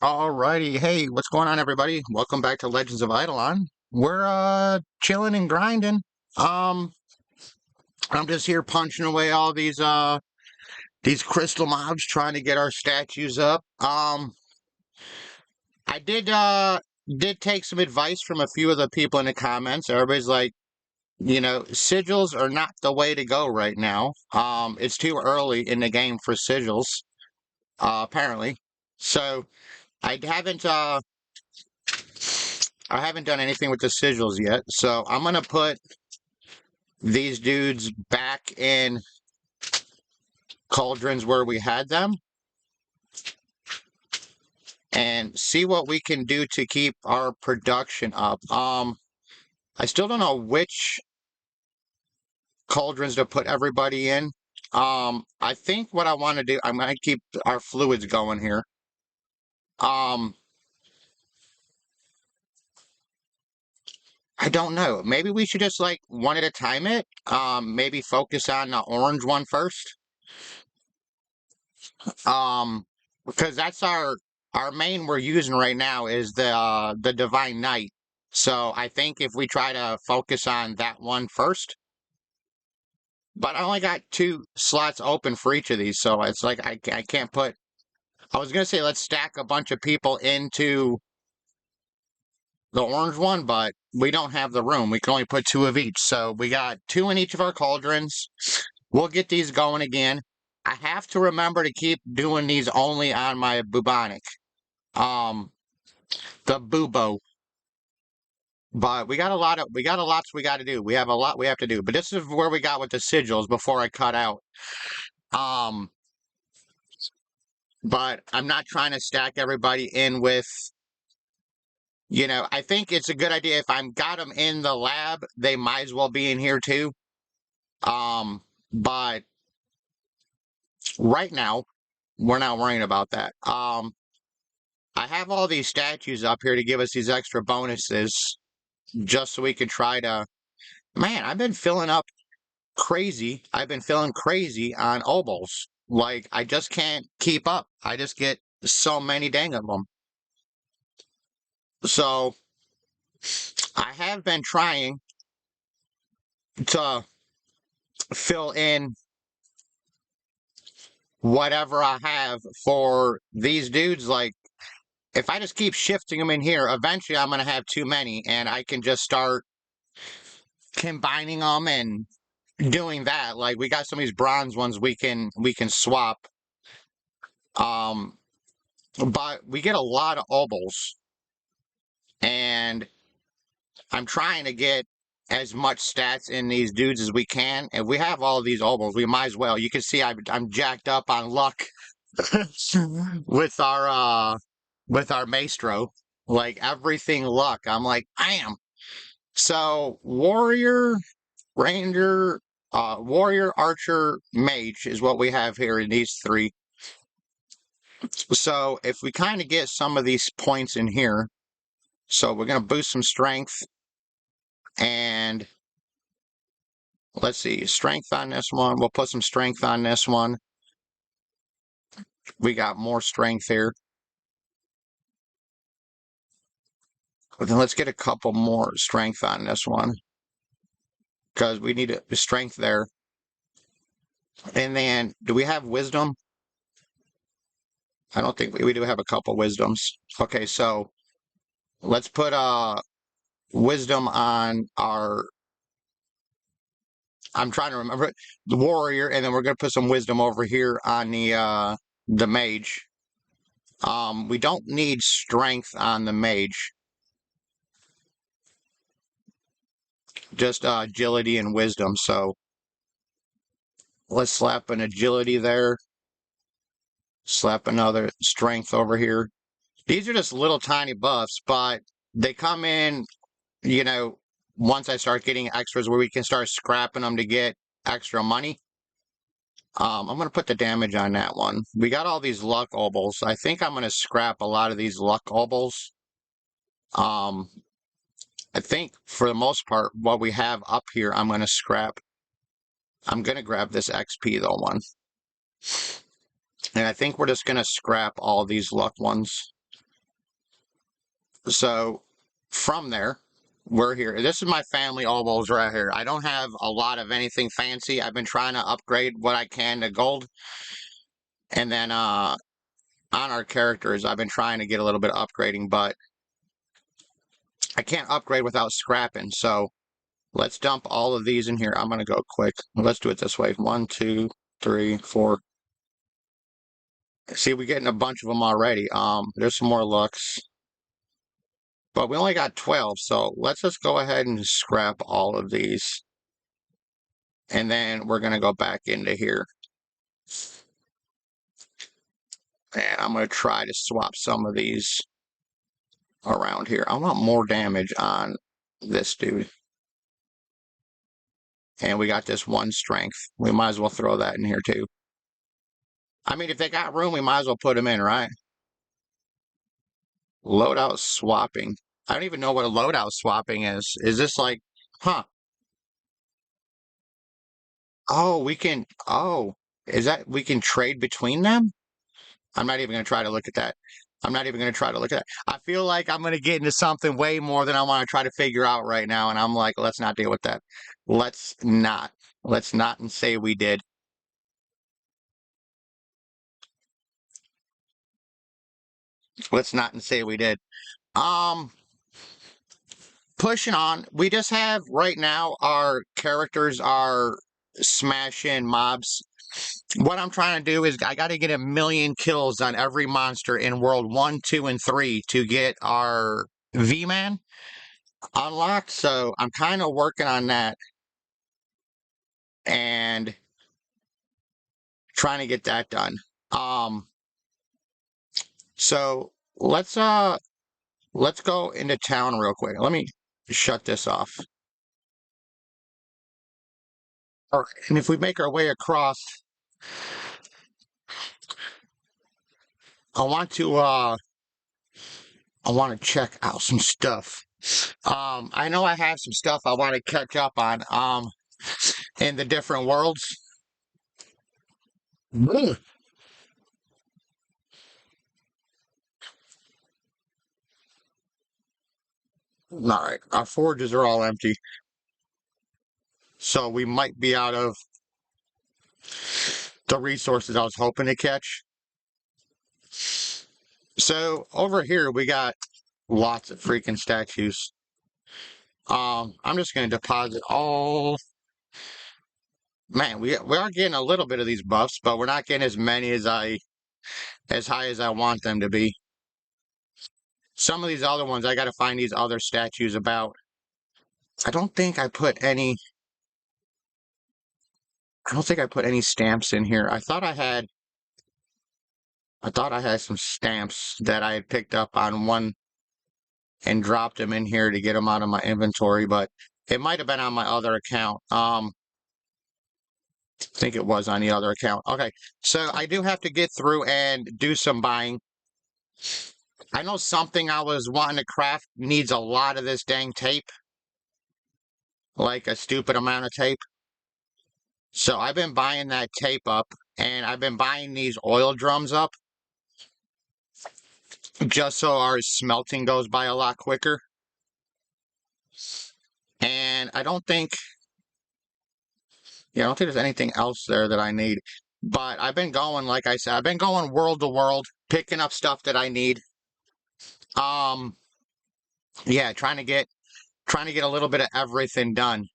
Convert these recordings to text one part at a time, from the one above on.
Alrighty, hey, what's going on, everybody? Welcome back to Legends of IdleOn. We're chilling and grinding. Um, I'm just here punching away all these crystal mobs, trying to get our statues up. I did take some advice from a few of the people in the comments. Everybody's like, sigils are not the way to go right now. It's too early in the game for sigils, apparently. So I haven't uh I haven't done anything with the sigils yet, so I'm gonna put these dudes back in cauldrons where we had them and see what we can do to keep our production up. I still don't know which cauldrons to put everybody in. I think what I want to do, I'm gonna keep our fluids going here. Um, I don't know. Maybe we should just like one at a time it. Maybe focus on the orange one first. Um, because that's our main we're using right now is the Divine Knight. So I think if we try to focus on that one first, but I only got two slots open for each of these, so it's like I can't put. I was gonna say let's stack a bunch of people into the orange one, but we don't have the room. We can only put two of each, so we got two in each of our cauldrons. We'll get these going again. I have to remember to keep doing these only on my bubonic. Um, the bubo. But we got a lot we got to do. We have a lot we have to do. But this is where we got with the sigils before I cut out. Um, but I'm not trying to stack everybody in with, I think it's a good idea if I'm got them in the lab, they might as well be in here too. But right now, we're not worrying about that. I have all these statues up here to give us these extra bonuses just so we can try to. Man, I've been filling up crazy. I've been feeling crazy on obols. Like, I just can't keep up. I just get so many dang of them. So, I have been trying to fill in whatever I have for these dudes. Like, if I just keep shifting them in here, eventually I'm going to have too many, and I can just start combining them and doing that. Like, we got some of these bronze ones we can swap. Um, but we get a lot of obols, and I'm trying to get as much stats in these dudes as we can. And we have all of these obols, we might as well. You can see I'm jacked up on luck with our maestro. Like everything luck. I'm like, bam. So warrior, archer, mage is what we have here in these three. So if we kind of get some of these points in here, so we're going to boost some strength, and let's see, strength on this one. We'll put some strength on this one. We got more strength here. But then let's get a couple more strength on this one, because we need a strength there. And then, do we have wisdom? I don't think we do have a couple wisdoms. Okay, so let's put wisdom on our. I'm trying to remember the warrior, and then we're going to put some wisdom over here on the mage. We don't need strength on the mage, just agility and wisdom. So let's slap an agility there. Slap another strength over here. These are just little tiny buffs, but they come in, you know, once I start getting extras where we can start scrapping them to get extra money. I'm going to put the damage on that one. We got all these luck obols. I think I'm going to scrap a lot of these luck obols. I think for the most part, what we have up here, I'm going to scrap. I'm going to grab this XP though one. And I think we're just going to scrap all these luck ones. So from there, we're here. This is my family almost right here. I don't have a lot of anything fancy. I've been trying to upgrade what I can to gold. And then on our characters, I've been trying to get a little bit of upgrading, but I can't upgrade without scrapping. So let's dump all of these in here. I'm going to go quick. Let's do it this way. 1, 2, 3, 4. See, we're getting a bunch of them already. There's some more looks. But we only got 12, so let's just go ahead and scrap all of these. And then we're going to go back into here. And I'm going to try to swap some of these around here. I want more damage on this dude. And we got this 1 strength. We might as well throw that in here too. I mean, if they got room, we might as well put them in, right? Loadout swapping. I don't even know what a loadout swapping is. Is this like, huh? Oh, we can, oh, is that, we can trade between them? I'm not even going to try to look at that. I'm not even going to try to look at that. I feel like I'm going to get into something way more than I want to try to figure out right now. And I'm like, let's not deal with that. Let's not. Let's not and say we did. Let's not and say we did. Pushing on. We just have right now our characters are smashing mobs. What I'm trying to do is I got to get 1,000,000 kills on every monster in World 1, 2, and 3 to get our V-Man unlocked. So I'm kind of working on that and trying to get that done. So let's go into town real quick. Let me shut this off. All right, and if we make our way across, I want to check out some stuff. I know I have some stuff I want to catch up on in the different worlds. All right, our forges are all empty. So we might be out of the resources I was hoping to catch. So over here we got lots of freaking statues. I'm just gonna deposit all. Man, we are getting a little bit of these buffs, but we're not getting as many as high as I want them to be. Some of these other ones, I gotta find these other statues about. I don't think I put any. I don't think I put any stamps in here. I thought I had. I thought I had some stamps that I had picked up on one and dropped them in here to get them out of my inventory, but it might have been on my other account. I think it was on the other account. Okay, so I do have to get through and do some buying. I know something I was wanting to craft needs a lot of this dang tape, like a stupid amount of tape. So I've been buying that tape up, and I've been buying these oil drums up, just so our smelting goes by a lot quicker. And I don't think, yeah, I don't think there's anything else there that I need. But I've been going, like I said, I've been going world to world, picking up stuff that I need. Yeah, trying to get a little bit of everything done.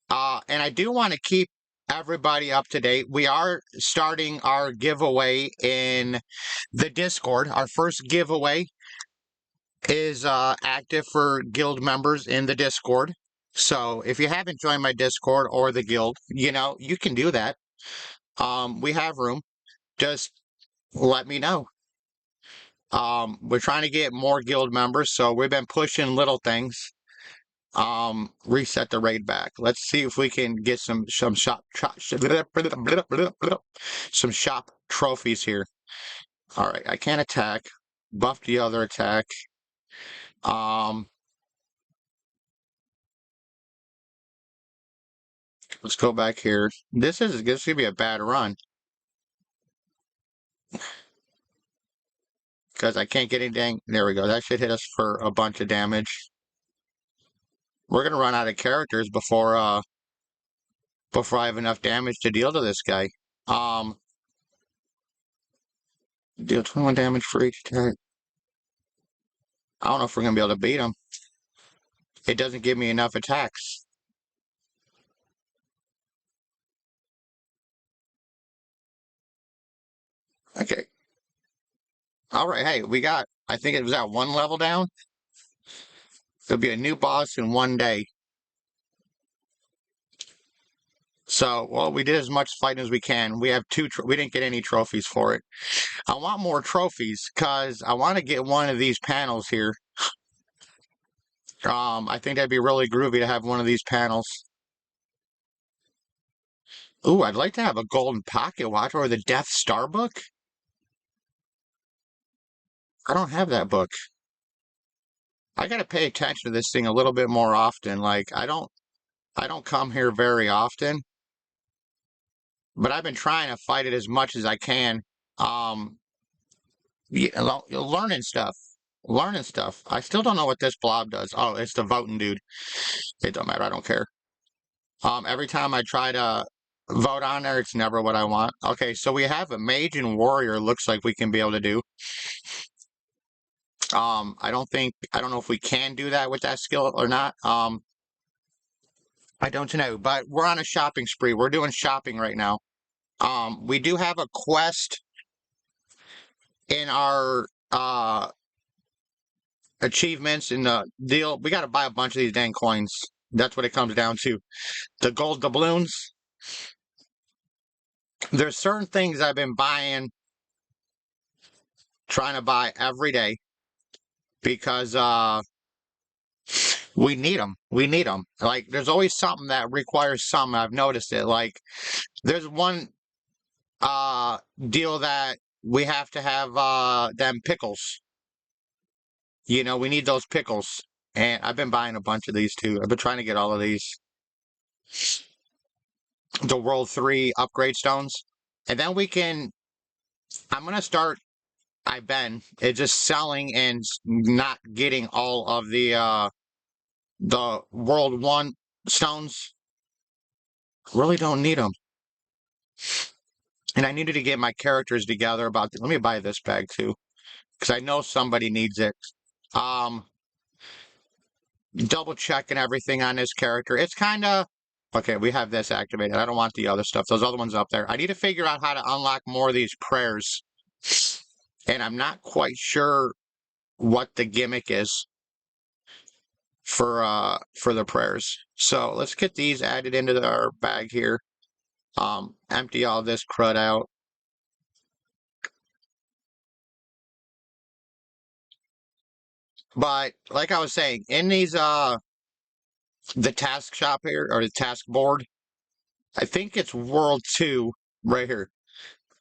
And I do want to keep everybody up to date. We are starting our giveaway in the Discord. Our first giveaway is active for guild members in the Discord. So if you haven't joined my Discord or the guild, you can do that. We have room. Just let me know. We're trying to get more guild members, so we've been pushing little things. Reset the raid back. Let's see if we can get some shop trophies here. All right, I can't attack. Buff the other attack. Let's go back here. This gonna be a bad run. because I can't get anything. There we go. That should hit us for a bunch of damage. We're gonna run out of characters before I have enough damage to deal to this guy. Deal 21 damage for each attack. I don't know if we're gonna be able to beat him. It doesn't give me enough attacks. Okay. All right. Hey, we got. I think it was at one level down. There'll be a new boss in one day. So, well, we did as much fighting as we can. We have we didn't get any trophies for it. I want more trophies because I want to get one of these panels here. I think that'd be really groovy to have one of these panels. Ooh, I'd like to have a golden pocket watch or the Death Star book. I don't have that book. I gotta pay attention to this thing a little bit more often. Like I don't come here very often, but I've been trying to fight it as much as I can. Yeah, learning stuff. Learning stuff. I still don't know what this blob does. Oh, it's the voting dude. It don't matter. I don't care. Every time I try to vote on there, it's never what I want. Okay, so we have a mage and warrior. Looks like we can be able to do. I don't know if we can do that with that skill or not. I don't know, but we're on a shopping spree. We're doing shopping right now. We do have a quest in our achievements in the deal. We got to buy a bunch of these dang coins. That's what it comes down to. The gold doubloons. There's certain things I've been buying, trying to buy every day because we need them. We need them. Like there's always something that requires something. I've noticed it. Like there's one deal that we have to have them pickles. You know, we need those pickles. And I've been buying a bunch of these too. I've been trying to get all of these. The World 3 upgrade stones. And then we can, I'm going to start, it's just selling and not getting all of the World 1 stones. Really don't need them. And I needed to get my characters together let me buy this bag too. Because I know somebody needs it. Double checking everything on this character. It's kind of okay. We have this activated. I don't want the other stuff. Those other ones up there. I need to figure out how to unlock more of these prayers, and I'm not quite sure what the gimmick is for the prayers. So let's get these added into our bag here. Empty all this crud out. But like I was saying, in these the task shop here or the task board, I think it's World 2 right here.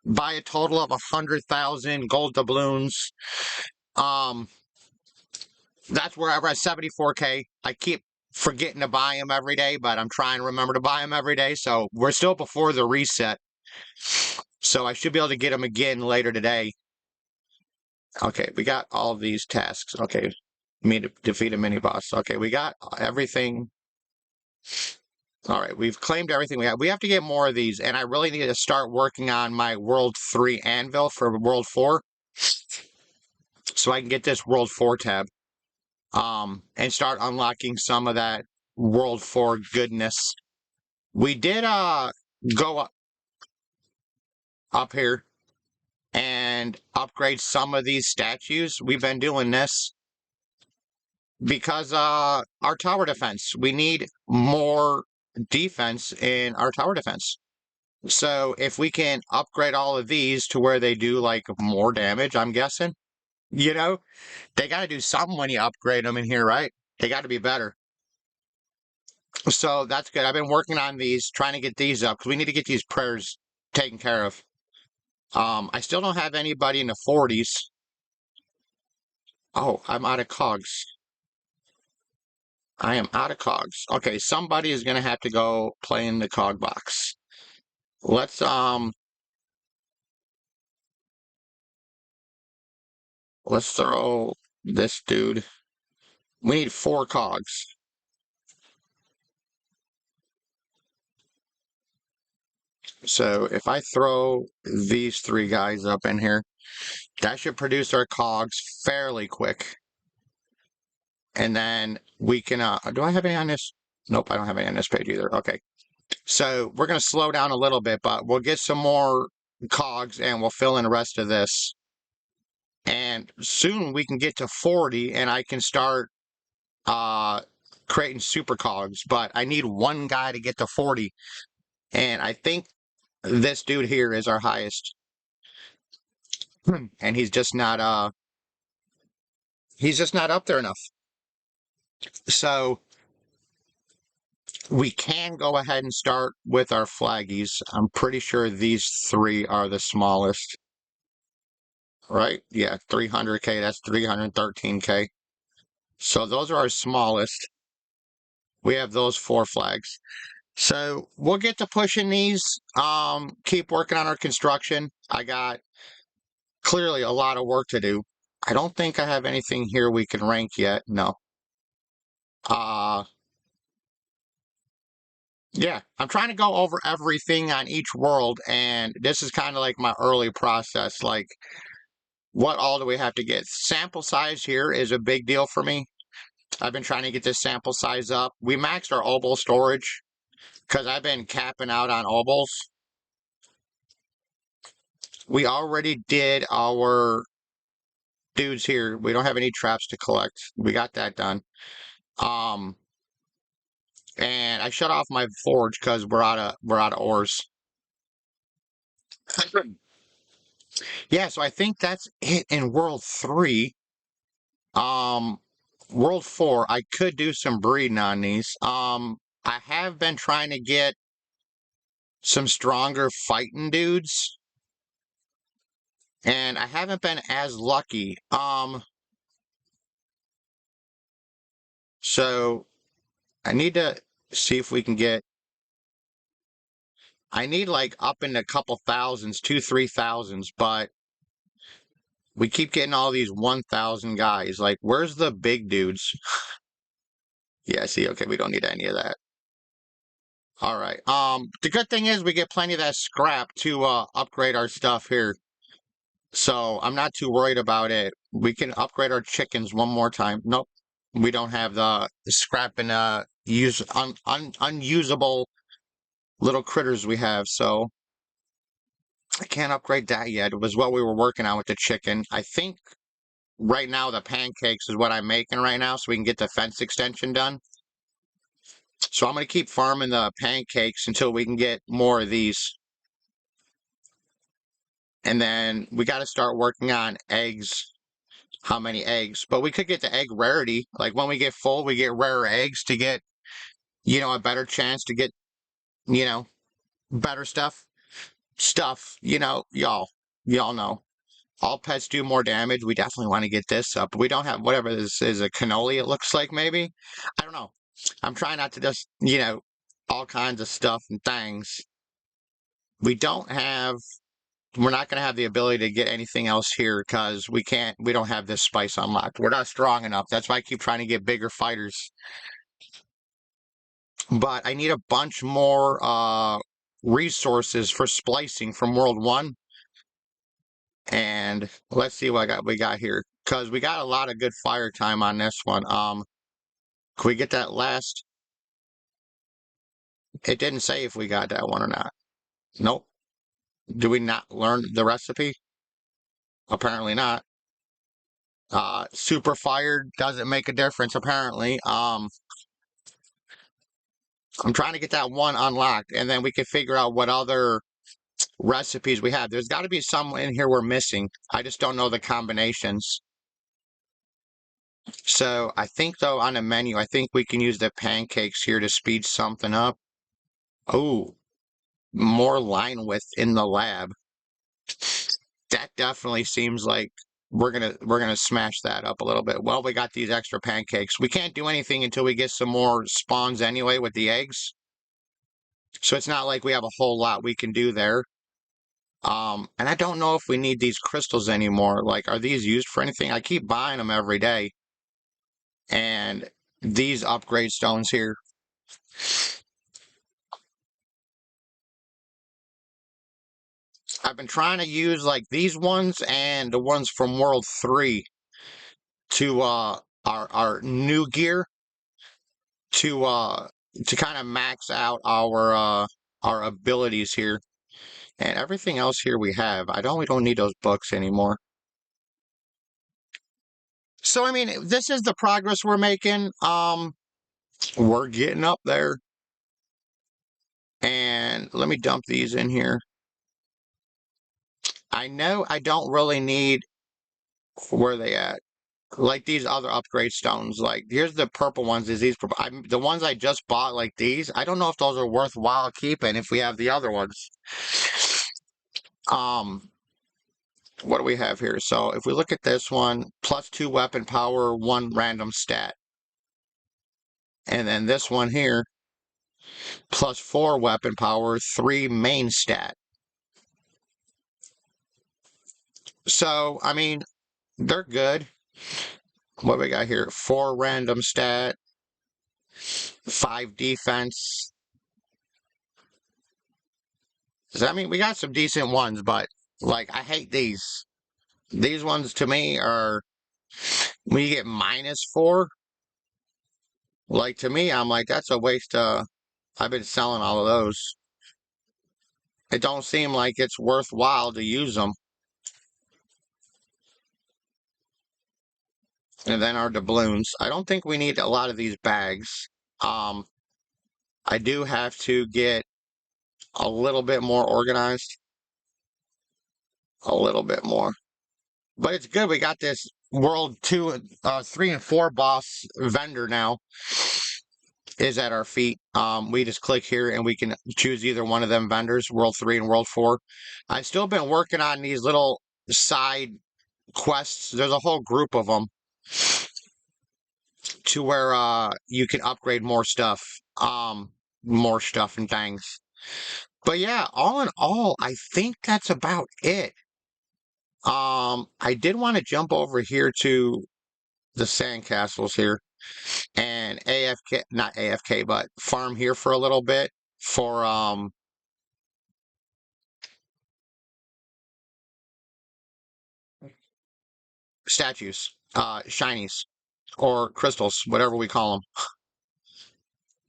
Buy a total of 100,000 gold doubloons. That's where I 74K. I keep forgetting to buy them every day, but I'm trying to remember to buy them every day. So we're still before the reset. So I should be able to get them again later today. Okay, we got all of these tasks. Okay, defeat a mini boss. Okay, we got everything. All right, we've claimed everything we have. We have to get more of these, and I really need to start working on my World 3 anvil for World 4 so I can get this World 4 tab and start unlocking some of that World 4 goodness. We did go up here and upgrade some of these statues. We've been doing this because our tower defense. We need more defense in our tower defense. So if we can upgrade all of these to where they do like more damage, I'm guessing, you know, they got to do something when you upgrade them in here, right? They got to be better. So that's good. I've been working on these, trying to get these up because we need to get these prayers taken care of. I still don't have anybody in the 40s. Oh, I'm out of cogs. I am out of cogs. Okay, somebody is going to have to go play in the cog box. Let's let's throw this dude. We need 4 cogs. So if I throw these 3 guys up in here, that should produce our cogs fairly quick. And then we can, do I have any on this? Nope, I don't have any on this page either. Okay. So we're going to slow down a little bit, but we'll get some more cogs and we'll fill in the rest of this. And soon we can get to 40 and I can start creating super cogs. But I need one guy to get to 40. And I think this dude here is our highest. And he's just not up there enough. So we can go ahead and start with our flaggies. I'm pretty sure these 3 are the smallest. Right? Yeah, 300K, that's 313K. So those are our smallest. We have those 4 flags. So we'll get to pushing these. Keep working on our construction. I got clearly a lot of work to do. I don't think I have anything here we can rank yet. No. Yeah, I'm trying to go over everything on each world, and this is kind of like my early process. Like, what all do we have to get? Sample size here is a big deal for me. I've been trying to get this sample size up. We maxed our obol storage because I've been capping out on obols. We already did our dudes here. We don't have any traps to collect. We got that done. And I shut off my forge because we're out of ores. Yeah, so I think that's it in World 3. World 4, I could do some breeding on these. I have been trying to get some stronger fighting dudes. And I haven't been as lucky. So I need to see if we can get. I need like up in a couple thousands, 2,000-3,000s, but we keep getting all these 1,000 guys. Like, where's the big dudes? Yeah, see, okay, we don't need any of that. All right. The good thing is we get plenty of that scrap to upgrade our stuff here. So I'm not too worried about it. We can upgrade our chickens one more time. Nope. We don't have the scrap and unusable little critters we have, so I can't upgrade that yet. It was what we were working on with the chicken. I think right now the pancakes is what I'm making right now so we can get the fence extension done. So I'm going to keep farming the pancakes until we can get more of these. And then we got to start working on eggs. How many eggs? But we could get the egg rarity. Like when we get full, we get rarer eggs to get, a better chance to get, better stuff. Y'all know. All pets do more damage. We definitely want to get this up. We don't have whatever this is, a cannoli, it looks like, maybe. I don't know. I'm trying not to just, all kinds of stuff and things. We're not going to have the ability to get anything else here because we don't have this spice unlocked. We're not strong enough. That's why I keep trying to get bigger fighters. But I need a bunch more resources for splicing from World 1. And let's see what we got here. Because we got a lot of good fire time on this one. Can we get that last? It didn't say if we got that one or not. Nope. Do we not learn the recipe? Apparently not. Super fired doesn't make a difference, apparently. I'm trying to get that one unlocked, and then we can figure out what other recipes we have. There's got to be some in here we're missing. I just don't know the combinations. So I think, though, on the menu, I think we can use the pancakes here to speed something up. Oh, more line width in the lab. That definitely seems like we're gonna smash that up a little bit. Well, we got these extra pancakes. We can't do anything until we get some more spawns anyway with the eggs. So it's not like we have a whole lot we can do there. And I don't know if we need these crystals anymore. Like, are these used for anything? I keep buying them every day. And these upgrade stones here. I've been trying to use like these ones and the ones from World 3 to our new gear to kind of max out our abilities here. And everything else here we have. We don't need those books anymore. So I mean, this is the progress we're making. We're getting up there. And let me dump these in here. I know I don't really need where are they at? Like these other upgrade stones. Like here's the purple ones. Is these the ones I just bought? Like these. I don't know if those are worthwhile keeping if we have the other ones. What do we have here? So if we look at this one, +2 weapon power, 1 random stat. And then this one here, +4 weapon power, 3 main stat. So, I mean, they're good. What do we got here? 4 random stat, 5 defense. So, I mean, we got some decent ones, but, like, I hate these. These ones, to me, are, when you get -4, like, to me, I'm like, that's a waste of, I've been selling all of those. It don't seem like it's worthwhile to use them. And then our doubloons. I don't think we need a lot of these bags. I do have to get a little bit more organized. A little bit more. But it's good. We got this World 2, 3, and 4 boss vendor now is at our feet. We just click here and we can choose either one of them vendors, World 3 and World 4. I've still been working on these little side quests. There's a whole group of them to where you can upgrade more stuff. More stuff and things. But yeah, all in all, I think that's about it. I did want to jump over here to the sandcastles here and AFK, not AFK, but farm here for a little bit for statues, shinies, or crystals, whatever we call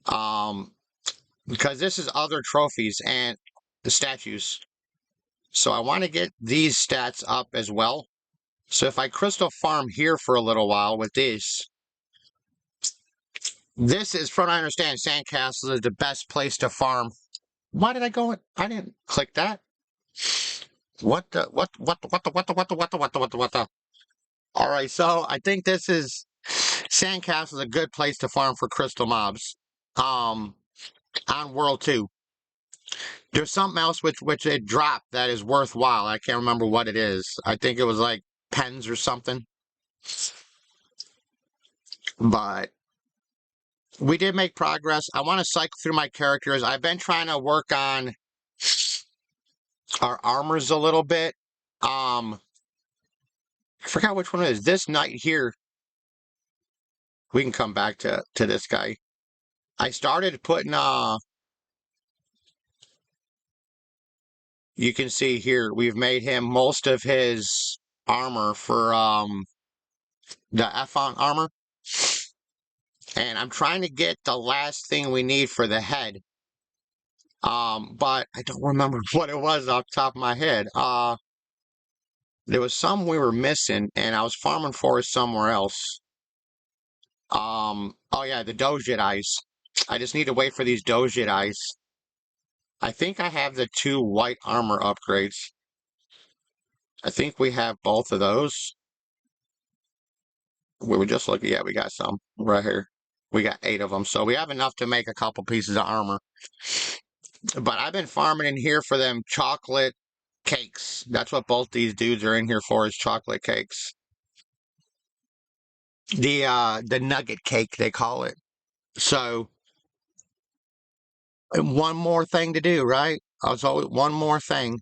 them. Because this is other trophies and the statues. So I want to get these stats up as well. So if I crystal farm here for a little while with these, this is, from what I understand, sandcastle is the best place to farm. Why did I go? I didn't click that. What the? What the? All right, so I think this is sandcastle is a good place to farm for crystal mobs. On World 2. There's something else which it dropped that is worthwhile. I can't remember what it is. I think it was like pens or something. But we did make progress. I want to cycle through my characters. I've been trying to work on our armors a little bit. I forgot which one it is. This knight here. We can come back to this guy. I started putting you can see here we've made him most of his armor for the IdleOn armor. And I'm trying to get the last thing we need for the head. But I don't remember what it was off the top of my head. There was some we were missing, and I was farming for it somewhere else. Oh yeah, the Dojit eyes. I just need to wait for these Dojit eyes. I think I have the 2 white armor upgrades. I think we have both of those. We were just looking, yeah, we got some right here. We got 8 of them, so we have enough to make a couple pieces of armor. But I've been farming in here for them chocolate cakes. That's what both these dudes are in here for, is chocolate cakes. The nugget cake, they call it. So, one more thing to do, right? It's always one more thing.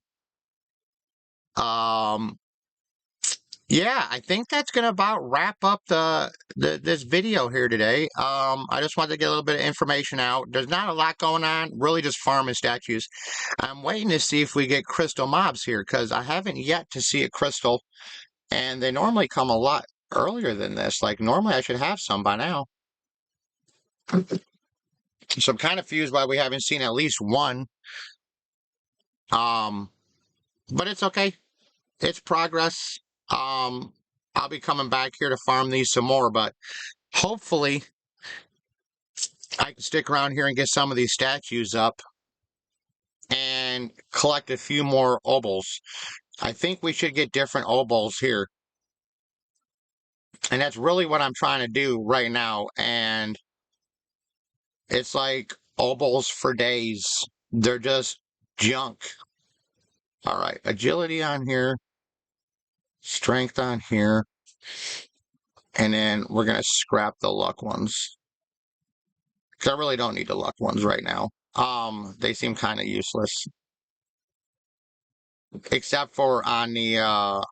Yeah, I think that's gonna about wrap up this video here today. I just wanted to get a little bit of information out. There's not a lot going on, really just farming statues. I'm waiting to see if we get crystal mobs here because I haven't yet to see a crystal, and they normally come a lot earlier than this. Like normally I should have some by now. So I'm kind of confused why we haven't seen at least one. Um, but it's okay. It's progress. I'll be coming back here to farm these some more, but hopefully I can stick around here and get some of these statues up and collect a few more obols. I think we should get different obols here. And that's really what I'm trying to do right now. And it's like obols for days. They're just junk. All right, agility on here, strength on here, and then we're going to scrap the luck ones. Because I really don't need the luck ones right now. They seem kind of useless. Except for on the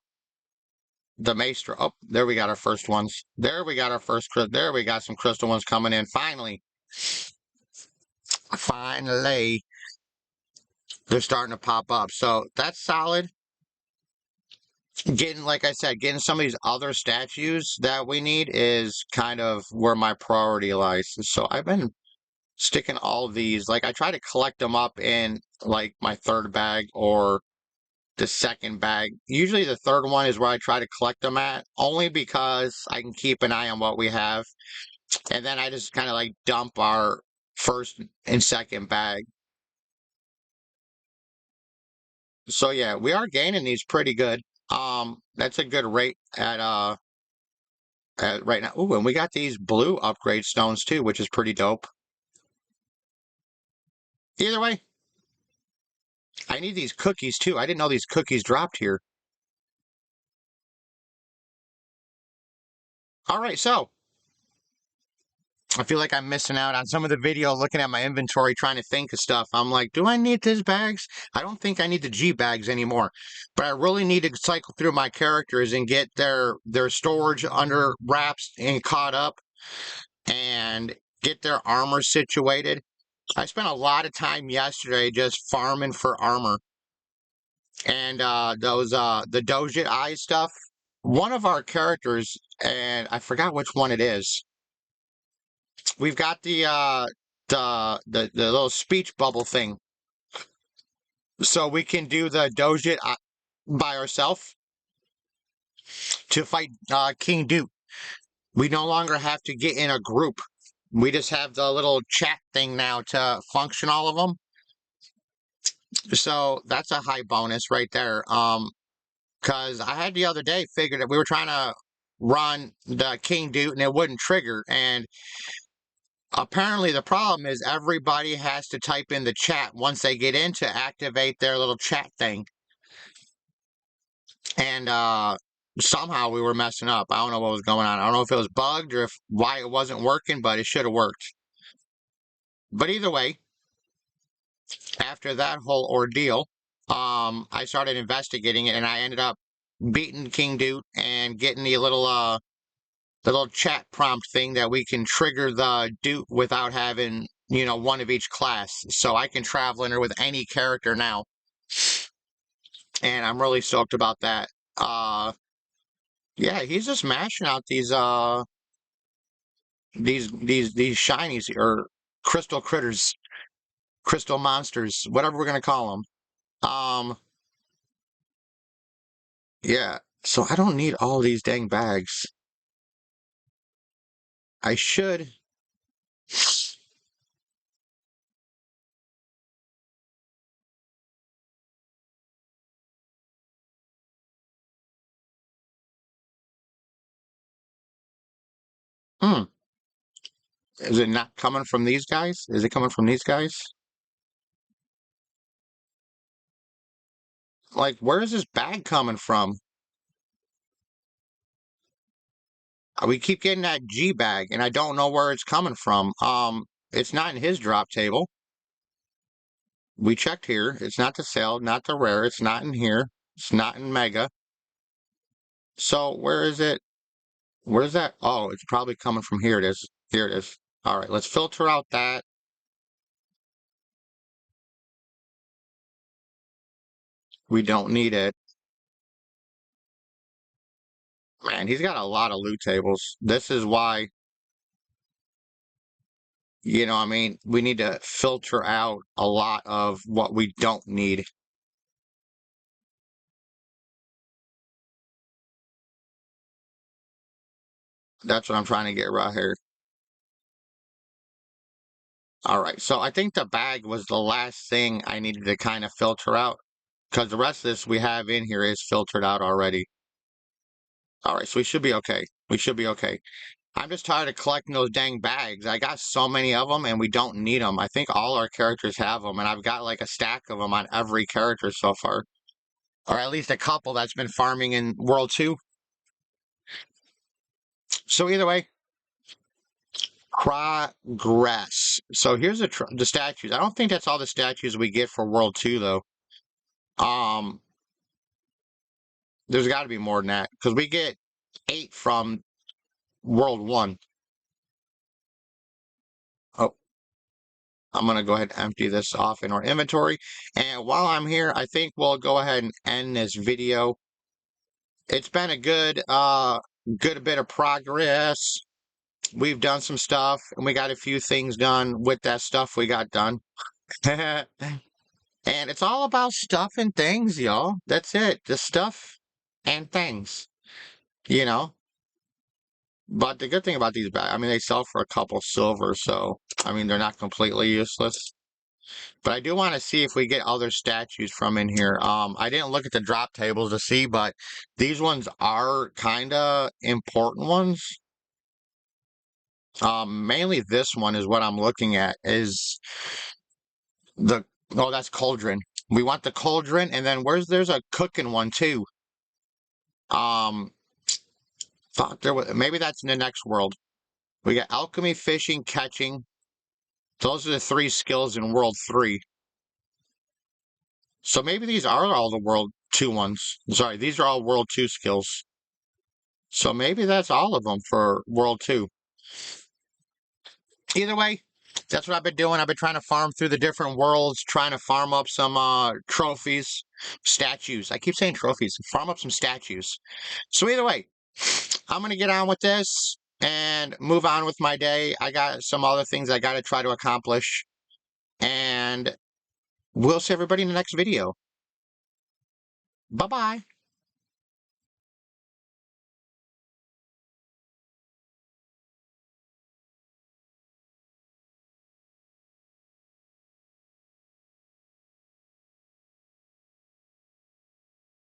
maestro. Oh, there we got our first ones. There we got our first. There we got some crystal ones coming in. Finally, they're starting to pop up. So that's solid. Getting, like I said, getting some of these other statues that we need is kind of where my priority lies. So I've been sticking all of these. Like I try to collect them up in like my third bag or the second bag. Usually the third one is where I try to collect them at, only because I can keep an eye on what we have. And then I just kind of like dump our first and second bag. So yeah, we are gaining these pretty good. That's a good rate at right now. Ooh, and we got these blue upgrade stones too, which is pretty dope. Either way, I need these cookies too. I didn't know these cookies dropped here. All right, so I feel like I'm missing out on some of the video looking at my inventory trying to think of stuff. I'm like, do I need these bags? I don't think I need the G bags anymore. But I really need to cycle through my characters and get their storage under wraps and caught up and get their armor situated. I spent a lot of time yesterday just farming for armor. And the Doja Eye stuff. One of our characters, and I forgot which one it is, we've got the little speech bubble thing, so we can do the doji by ourselves to fight King Duke. We no longer have to get in a group. We just have the little chat thing now to function all of them. So that's a high bonus right there. Because I had the other day figured that we were trying to run the King Duke and it wouldn't trigger, and apparently the problem is everybody has to type in the chat once they get in to activate their little chat thing. And somehow we were messing up. I don't know what was going on. I don't know if it was bugged or why it wasn't working, but it should have worked. But either way, after that whole ordeal, I started investigating it and I ended up beating King Dude and getting the little chat prompt thing that we can trigger the Duke without having, one of each class. So I can travel in her with any character now. And I'm really stoked about that. Yeah, he's just mashing out these shinies or crystal critters, crystal monsters, whatever we're gonna call them. Yeah. So I don't need all these dang bags. I should. Hmm. Is it not coming from these guys? Is it coming from these guys? Like, where is this bag coming from? We keep getting that G bag, and I don't know where it's coming from. It's not in his drop table. We checked here. It's not the sale, not the rare. It's not in here. It's not in Mega. So where is it? Where's that? Oh, it's probably coming from here. It is. Here it is. All right, let's filter out that. We don't need it. Man, he's got a lot of loot tables. This is why, I mean, we need to filter out a lot of what we don't need. That's what I'm trying to get right here. All right, so I think the bag was the last thing I needed to kind of filter out because the rest of this we have in here is filtered out already. All right, so we should be okay. We should be okay. I'm just tired of collecting those dang bags. I got so many of them and we don't need them. I think all our characters have them and I've got like a stack of them on every character so far. Or at least a couple that's been farming in World 2. So either way, progress. So here's the statues. I don't think that's all the statues we get for World 2 though. Um, there's got to be more than that because we get 8 from World 1. Oh, I'm going to go ahead and empty this off in our inventory. And while I'm here, I think we'll go ahead and end this video. It's been a good bit of progress. We've done some stuff and we got a few things done with that stuff we got done. And it's all about stuff and things, y'all. That's it. Just stuff and things, you know. But the good thing about these bags, I mean, they sell for a couple silver, so I mean, they're not completely useless. But I do want to see if we get other statues from in here. I didn't look at the drop tables to see, but these ones are kind of important ones. Mainly this one is what I'm looking at is oh, that's cauldron. We want the cauldron, and then there's a cooking one too. Fuck, maybe that's in the next world. We got alchemy, fishing, catching. Those are the 3 skills in World 3. So maybe these are all the World 2 ones. Sorry, these are all World 2 skills. So maybe that's all of them for World 2. Either way, that's what I've been doing. I've been trying to farm through the different worlds, trying to farm up some trophies, statues. I keep saying trophies. Farm up some statues. So either way, I'm going to get on with this and move on with my day. I got some other things I got to try to accomplish. And we'll see everybody in the next video. Bye-bye.